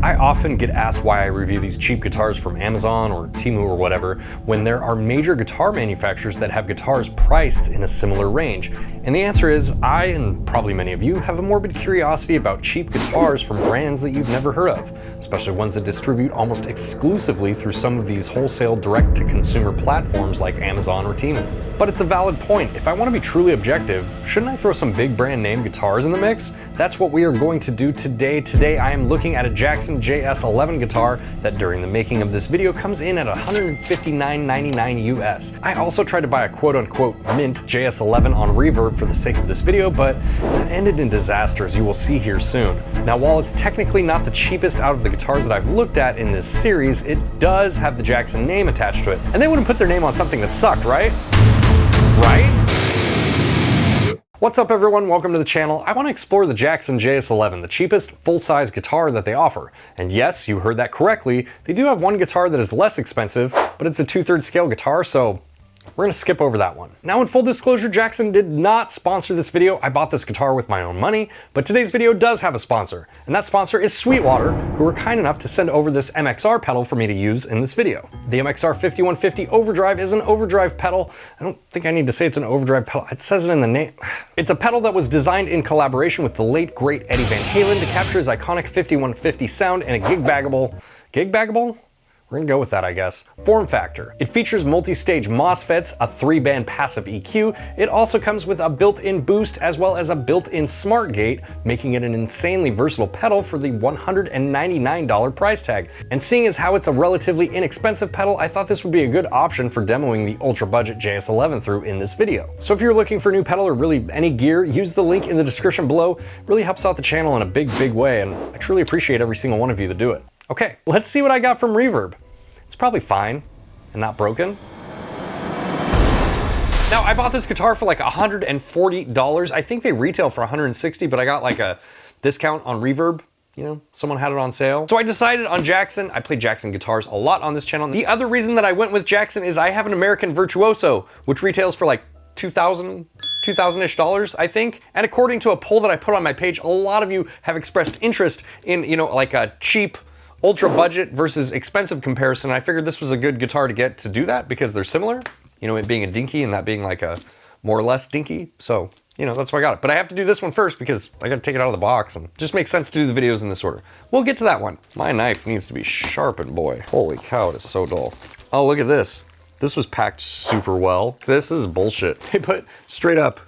I often get asked why I review these cheap guitars from Amazon or Temu or whatever, when there are major guitar manufacturers that have guitars priced in a similar range. And the answer is, I, and probably many of you, have a morbid curiosity about cheap guitars from brands that you've never heard of, especially ones that distribute almost exclusively through some of these wholesale direct-to-consumer platforms like Amazon or Temu. But it's a valid point. If I want to be truly objective, shouldn't I throw some big brand name guitars in the mix? That's what we are going to do today. Today I am looking at a Jackson JS11 guitar that during the making of this video comes in at $159.99 US. I also tried to buy a quote-unquote mint JS11 on Reverb for the sake of this video, but that ended in disaster, as you will see here soon. Now, while it's technically not the cheapest out of the guitars that I've looked at in this series, it does have the Jackson name attached to it. And they wouldn't put their name on something that sucked, right? Right? What's up everyone, welcome to the channel. I want to explore the Jackson JS11, the cheapest full-size guitar that they offer. And yes, you heard that correctly, they do have one guitar that is less expensive, but it's a 2/3 scale guitar, so we're gonna skip over that one. Now, in full disclosure, Jackson did not sponsor this video. I bought this guitar with my own money, but today's video does have a sponsor, and that sponsor is Sweetwater, who were kind enough to send over this MXR pedal for me to use in this video. The MXR 5150 Overdrive is an overdrive pedal. I don't think I need to say it's an overdrive pedal. It says it in the name. It's a pedal that was designed in collaboration with the late great Eddie Van Halen to capture his iconic 5150 sound in a gig-baggable? We're gonna go with that, I guess. Form factor. It features multi-stage MOSFETs, a 3-band passive EQ. It also comes with a built-in boost as well as a built-in smart gate, making it an insanely versatile pedal for the $199 price tag. And seeing as how it's a relatively inexpensive pedal, I thought this would be a good option for demoing the ultra budget JS11 through in this video. So if you're looking for a new pedal or really any gear, use the link in the description below. It really helps out the channel in a big way, and I truly appreciate every single one of you that do it. Okay, let's see what I got from Reverb. It's probably fine and not broken. Now, I bought this guitar for like $140. I think they retail for $160, but I got like a discount on Reverb. You know, someone had it on sale. So I decided on Jackson. I play Jackson guitars a lot on this channel. The other reason that I went with Jackson is I have an American Virtuoso, which retails for like $2,000-ish dollars, I think. And according to a poll that I put on my page, a lot of you have expressed interest in, you know, like a cheap, ultra budget versus expensive comparison. I figured this was a good guitar to get to do that because they're similar. You know, it being a Dinky and that being like a more or less Dinky. So, you know, that's why I got it. But I have to do this one first because I got to take it out of the box and it just makes sense to do the videos in this order. We'll get to that one. My knife needs to be sharpened, boy. Holy cow, it is so dull. Oh, look at this. This was packed super well. This is bullshit. They put straight up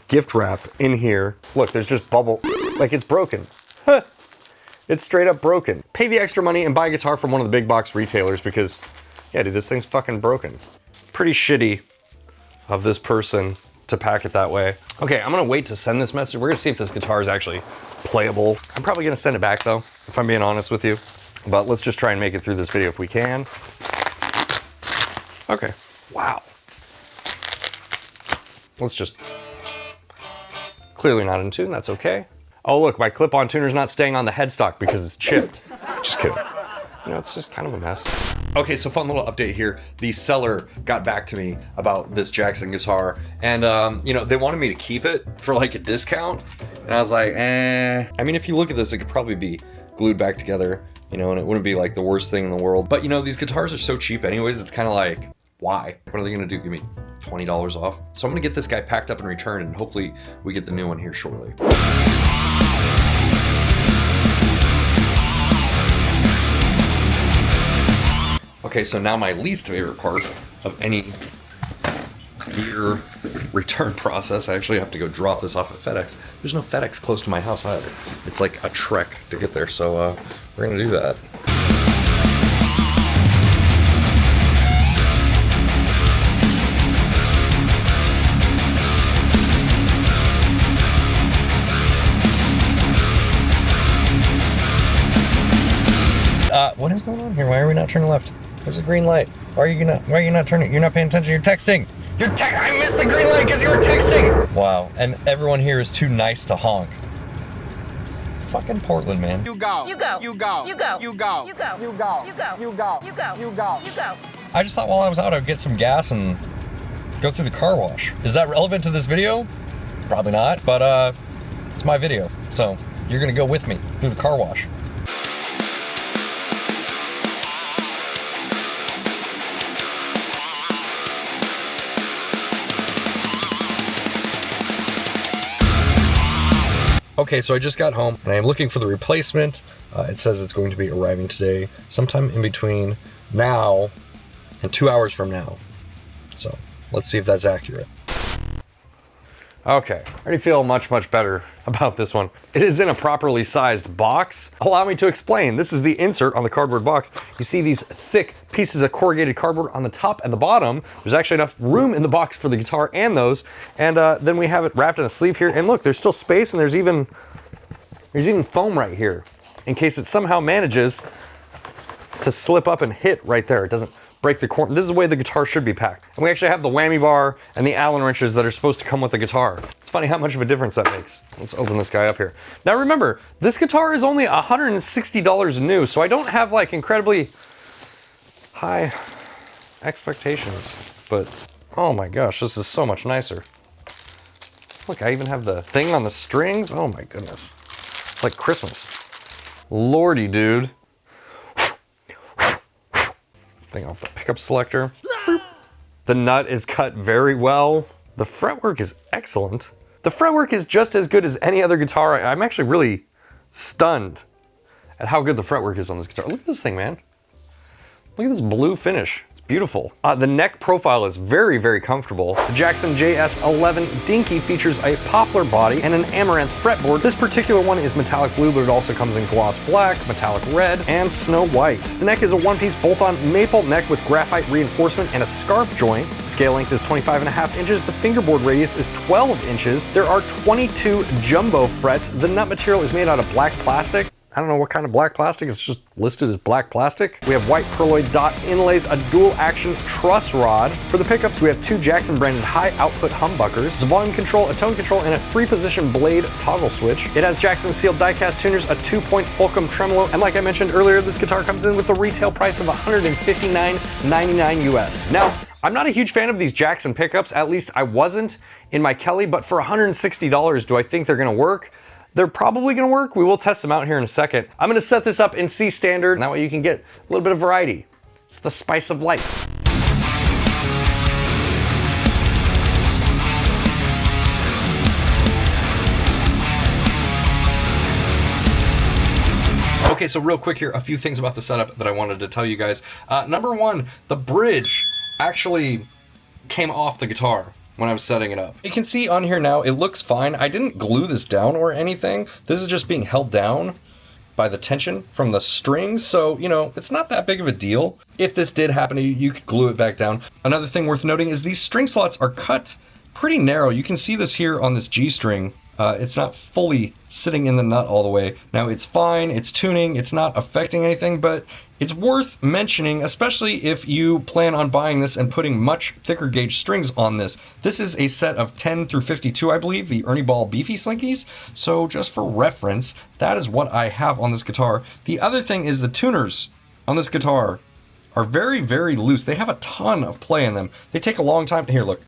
gift wrap in here. Look, there's just bubble, like it's broken. Huh. It's straight up broken. Pay the extra money and buy a guitar from one of the big box retailers because, yeah, dude, this thing's fucking broken. Pretty shitty of this person to pack it that way. Okay, I'm gonna wait to send this message. We're gonna see if this guitar is actually playable. I'm probably gonna send it back though, if I'm being honest with you. But let's just try and make it through this video if we can. Okay, wow. Let's just, clearly not in tune, that's okay. Oh look, my clip-on tuner's not staying on the headstock because it's chipped. Just kidding. You know, it's just kind of a mess. Okay, so fun little update here. The seller got back to me about this Jackson guitar and you know, they wanted me to keep it for like a discount. And I was like, eh. I mean, if you look at this, it could probably be glued back together, you know, and it wouldn't be like the worst thing in the world. But you know, these guitars are so cheap anyways, it's kind of like, why? What are they gonna do? Give me $20 off? So I'm gonna get this guy packed up and returned and hopefully we get the new one here shortly. Okay, so now my least favorite part of any gear return process. I actually have to go drop this off at FedEx. There's no FedEx close to my house either. It's like a trek to get there, so we're gonna do that. What is going on here? Why are we not turning left? There's a green light. Why are you not turning? You're not paying attention, you're texting. I missed the green light because you were texting. Wow, and everyone here is too nice to honk. Fucking Portland, man. You go. You go. You go. You go. You go. You go. You go. You go. You go. You go. You go. You go. I just thought while I was out I'd get some gas and go through the car wash. Is that relevant to this video? Probably not, but it's my video, so you're gonna go with me through the car wash. Okay, so I just got home and I'm looking for the replacement. It says it's going to be arriving today, sometime in between now and 2 hours from now. So let's see if that's accurate. Okay, I already feel much better about this one. It is in a properly sized box. Allow me to explain. This is the insert on the cardboard box. You see these thick pieces of corrugated cardboard on the top and the bottom. There's actually enough room in the box for the guitar and those. And then we have it wrapped in a sleeve here. And look, there's still space, and there's even foam right here in case it somehow manages to slip up and hit right there. It doesn't break the corner. This is the way the guitar should be packed. And we actually have the whammy bar and the Allen wrenches that are supposed to come with the guitar. It's funny how much of a difference that makes. Let's open this guy up here. Now remember, this guitar is only $160 new, so I don't have like incredibly high expectations, but oh my gosh, this is so much nicer. Look, I even have the thing on the strings. Oh my goodness. It's like Christmas. Lordy, dude. Thing off the pickup selector. The nut is cut very well. The fretwork is excellent. The fretwork is just as good as any other guitar. I'm actually really stunned at how good the fretwork is on this guitar. Look at this thing, man. Look at this blue finish. It's beautiful. The neck profile is very comfortable. The Jackson JS11 Dinky features a poplar body and an amaranth fretboard. This particular one is metallic blue, but it also comes in gloss black, metallic red, and snow white. The neck is a one-piece bolt-on maple neck with graphite reinforcement and a scarf joint. Scale length is 25.5 inches. The fingerboard radius is 12 inches. There are 22 jumbo frets. The nut material is made out of black plastic. I don't know what kind of black plastic, it's just listed as black plastic. We have white pearloid dot inlays, a dual action truss rod. For the pickups, we have two Jackson branded high output humbuckers, a volume control, a tone control, and a 3-position blade toggle switch. It has Jackson sealed die-cast tuners, a 2-point Fulcrum tremolo, and like I mentioned earlier, this guitar comes in with a retail price of $159.99 US. Now, I'm not a huge fan of these Jackson pickups, at least I wasn't in my 𝗦𝗘𝗏, but for $160, do I think they're gonna work? They're probably gonna work. We will test them out here in a second. I'm gonna set this up in C standard, and that way you can get a little bit of variety. It's the spice of life. Okay, so real quick here, a few things about the setup that I wanted to tell you guys. Number one, the bridge actually came off the guitar when I was setting it up. You can see on here now, it looks fine. I didn't glue this down or anything. This is just being held down by the tension from the strings. So, you know, it's not that big of a deal. If this did happen to you, you could glue it back down. Another thing worth noting is these string slots are cut pretty narrow. You can see this here on this G string. It's not fully sitting in the nut all the way. Now it's fine, it's tuning, it's not affecting anything, but it's worth mentioning, especially if you plan on buying this and putting much thicker gauge strings on this. This is a set of 10 through 52, I believe, the Ernie Ball Beefy Slinkies. So just for reference, that is what I have on this guitar. The other thing is the tuners on this guitar are very loose. They have a ton of play in them. They take a long time. Here, look.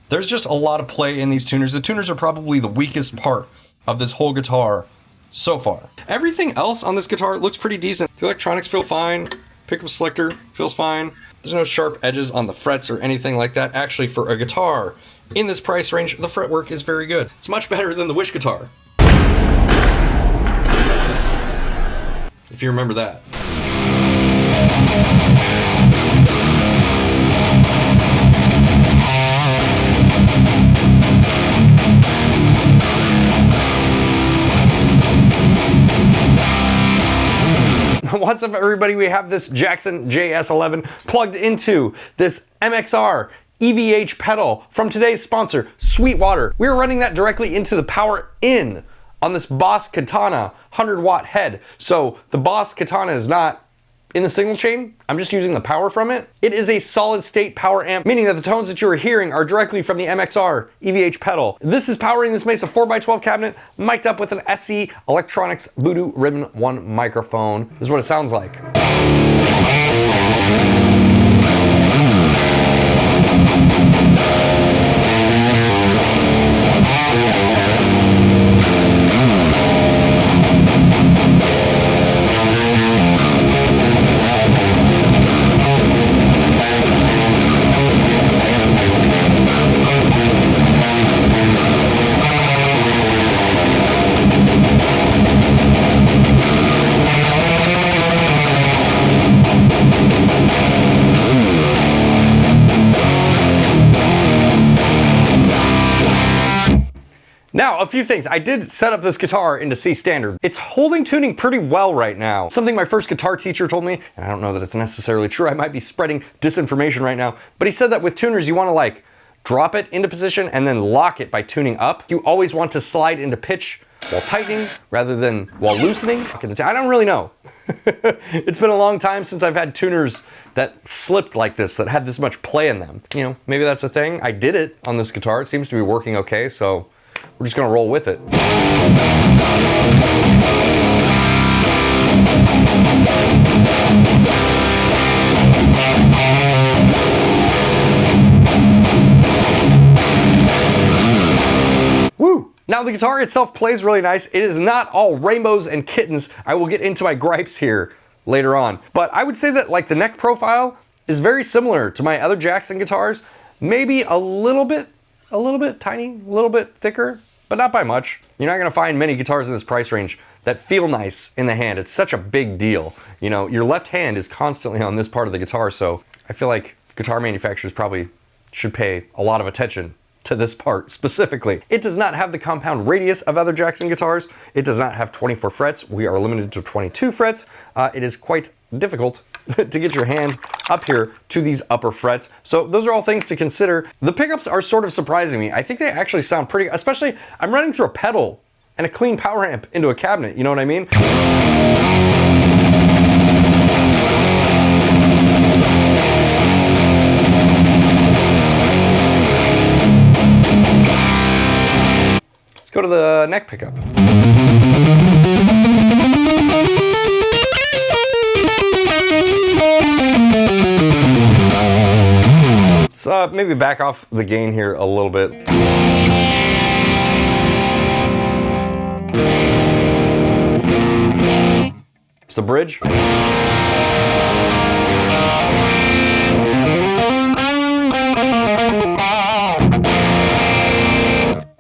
There's just a lot of play in these tuners. The tuners are probably the weakest part of this whole guitar so far. Everything else on this guitar looks pretty decent. The electronics feel fine. Pickup selector feels fine. There's no sharp edges on the frets or anything like that. Actually, for a guitar in this price range, the fretwork is very good. It's much better than the 𝗦𝗏𝗏 guitar, if you remember that. What's up, everybody? We have this Jackson JS11 plugged into this MXR EVH pedal from today's sponsor, Sweetwater. We're running that directly into the power in on this Boss Katana 100-watt head. So the Boss Katana is not in the signal chain. I'm just using the power from it. It is a solid state power amp, meaning that the tones that you are hearing are directly from the MXR EVH pedal. This is powering this Mesa 4x12 cabinet, mic'd up with an 𝗦𝗏𝗏𝗏𝗏 Electronics Voodoo Ribbon 1 microphone. This is what it sounds like. Now, a few things. I did set up this guitar into C standard. It's holding tuning pretty well right now. Something my first guitar teacher told me, and I don't know that it's necessarily true, I might be spreading disinformation right now, but he said that with tuners you want to like drop it into position and then lock it by tuning up. You always want to slide into pitch while tightening rather than while loosening. I don't really know. It's been a long time since I've had tuners that slipped like this, that had this much play in them. You know, maybe that's a thing. I did it on this guitar. It seems to be working okay, so we're just gonna roll with it. Woo! Now the guitar itself plays really nice. It is not all rainbows and kittens. I will get into my gripes here later on. But I would say that like the neck profile is very similar to my other Jackson guitars. Maybe a little bit tiny, a little bit thicker, but not by much. You're not gonna find many guitars in this price range that feel nice in the hand. It's such a big deal. You know, your left hand is constantly on this part of the guitar, so I feel like guitar manufacturers probably should pay a lot of attention to this part specifically. It does not have the compound radius of other Jackson guitars. It does not have 24 frets. We are limited to 22 frets. It is quite difficult to get your hand up here to these upper frets. So those are all things to consider. The pickups are sort of surprising me. I think they actually sound pretty, especially I'm running through a pedal and a clean power amp into a cabinet, you know what I mean? Go to the neck pickup. So maybe back off the gain here a little bit. It's the bridge.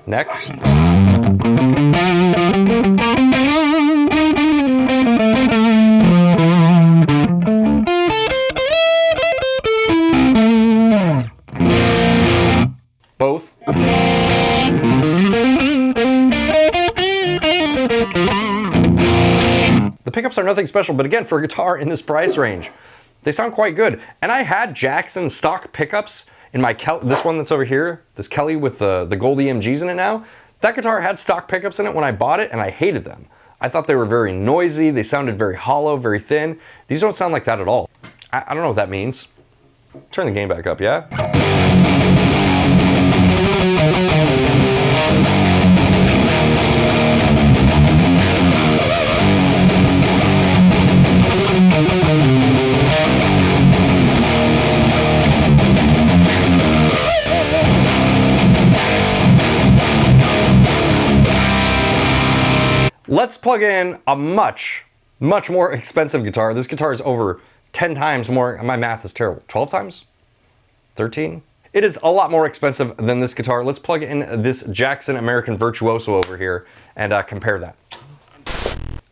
Neck. Both. The pickups are nothing special, but again, for a guitar in this price range, they sound quite good. And I had Jackson stock pickups in my this one that's over here, this Kelly with the gold EMGs in it now. That guitar had stock pickups in it when I bought it, and I hated them. I thought they were very noisy, they sounded very hollow, very thin. These don't sound like that at all. I don't know what that means. Turn the gain back up, yeah? Let's plug in a much more expensive guitar. This guitar is over 10 times more, my math is terrible, 12 times? 13? It is a lot more expensive than this guitar. Let's plug in this Jackson American Virtuoso over here and compare that.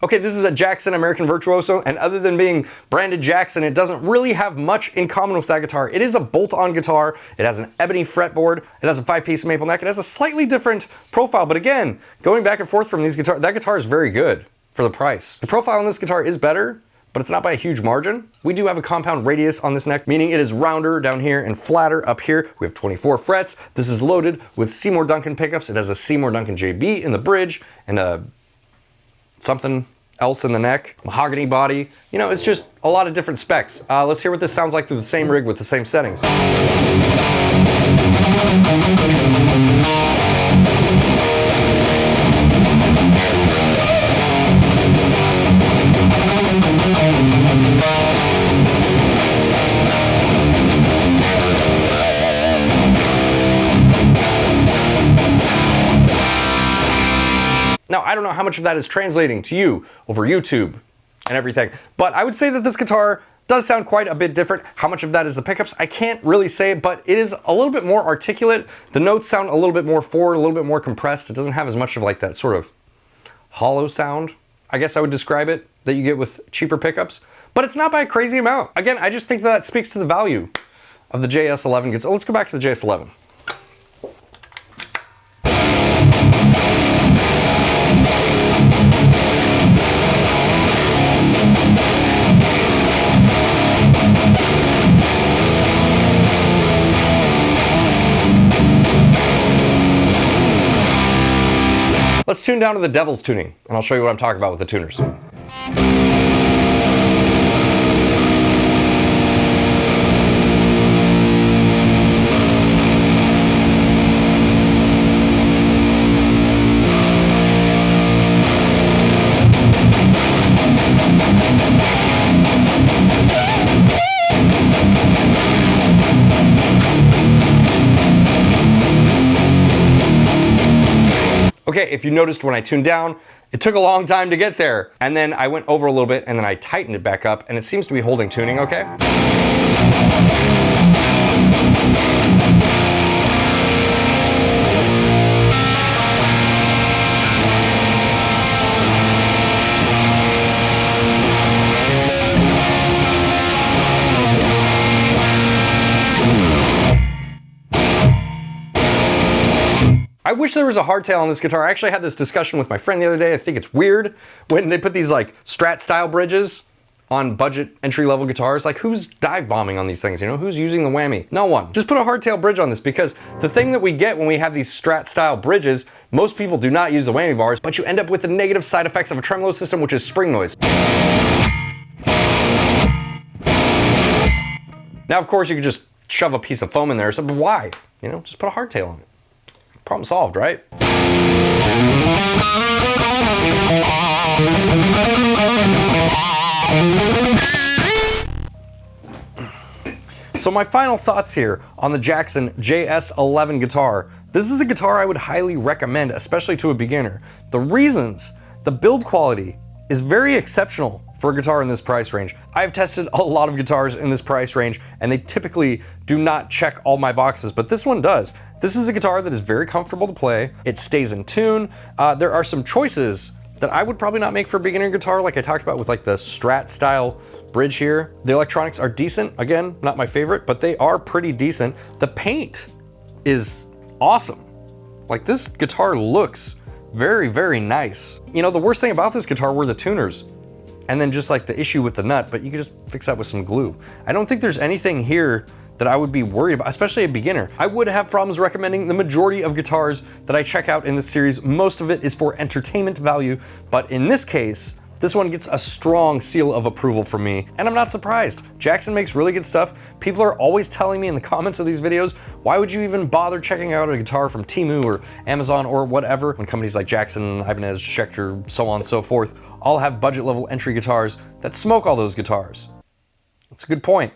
Okay, this is a Jackson American Virtuoso, and other than being branded Jackson, it doesn't really have much in common with that guitar. It is a bolt-on guitar. It has an ebony fretboard. It has a 5-piece maple neck. It has a slightly different profile, but again, going back and forth from these guitars, that guitar is very good for the price. The profile on this guitar is better, but it's not by a huge margin. We do have a compound radius on this neck, meaning it is rounder down here and flatter up here. We have 24 frets. This is loaded with Seymour Duncan pickups. It has a Seymour Duncan JB in the bridge and a something else in the neck, mahogany body. You know, it's just a lot of different specs. Let's hear what this sounds like through the same rig with the same settings. Now, I don't know how much of that is translating to you over YouTube and everything, but I would say that this guitar does sound quite a bit different. How much of that is the pickups? I can't really say, but it is a little bit more articulate. The notes sound a little bit more forward, a little bit more compressed. It doesn't have as much of like that sort of hollow sound, I guess I would describe it, that you get with cheaper pickups, but it's not by a crazy amount. Again, I just think that speaks to the value of the JS11 guitar. Let's go back to the JS11. tune down to the Devil's tuning, and I'll show you what I'm talking about with the tuners. Okay, if you noticed when I tuned down, it took a long time to get there. And then I went over a little bit and then I tightened it back up and it seems to be holding tuning okay. I wish there was a hardtail on this guitar. I actually had this discussion with my friend the other day. I think it's weird when they put these like Strat style bridges on budget entry-level guitars. Like, who's dive bombing on these things, you know? Who's using the whammy? No one. Just put a hardtail bridge on this, because the thing that we get when we have these Strat style bridges, most people do not use the whammy bars, but you end up with the negative side effects of a tremolo system, which is spring noise. Now, of course, you could just shove a piece of foam in there, so but why? You know, just put a hardtail on it. Problem solved, right? So my final thoughts here on the Jackson JS11 guitar. This is a guitar I would highly recommend, especially to a beginner. The reasons: the build quality is very exceptional for a guitar in this price range. I've tested a lot of guitars in this price range and they typically do not check all my boxes, but this one does. This is a guitar that is very comfortable to play. It stays in tune. There are some choices that I would probably not make for a beginner guitar, like I talked about with like the Strat style bridge here. The electronics are decent. Again, not my favorite, but they are pretty decent. The paint is awesome. Like, this guitar looks very, very nice. You know, the worst thing about this guitar were the tuners, and then just like the issue with the nut, but you can just fix that with some glue. I don't think there's anything here that I would be worried about, especially a beginner. I would have problems recommending the majority of guitars that I check out in this series. Most of it is for entertainment value, but in this case, this one gets a strong seal of approval from me, and I'm not surprised. Jackson makes really good stuff. People are always telling me in the comments of these videos, why would you even bother checking out a guitar from Temu or Amazon or whatever, when companies like Jackson, Ibanez, Schecter, so on and so forth, all have budget level entry guitars that smoke all those guitars. That's a good point.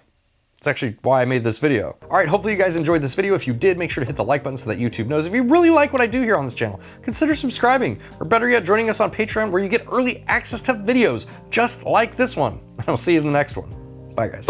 It's actually why I made this video. All right, hopefully you guys enjoyed this video. If you did, make sure to hit the like button so that YouTube knows. If you really like what I do here on this channel, consider subscribing, or better yet, joining us on Patreon, where you get early access to videos just like this one. And I'll see you in the next one. Bye, guys.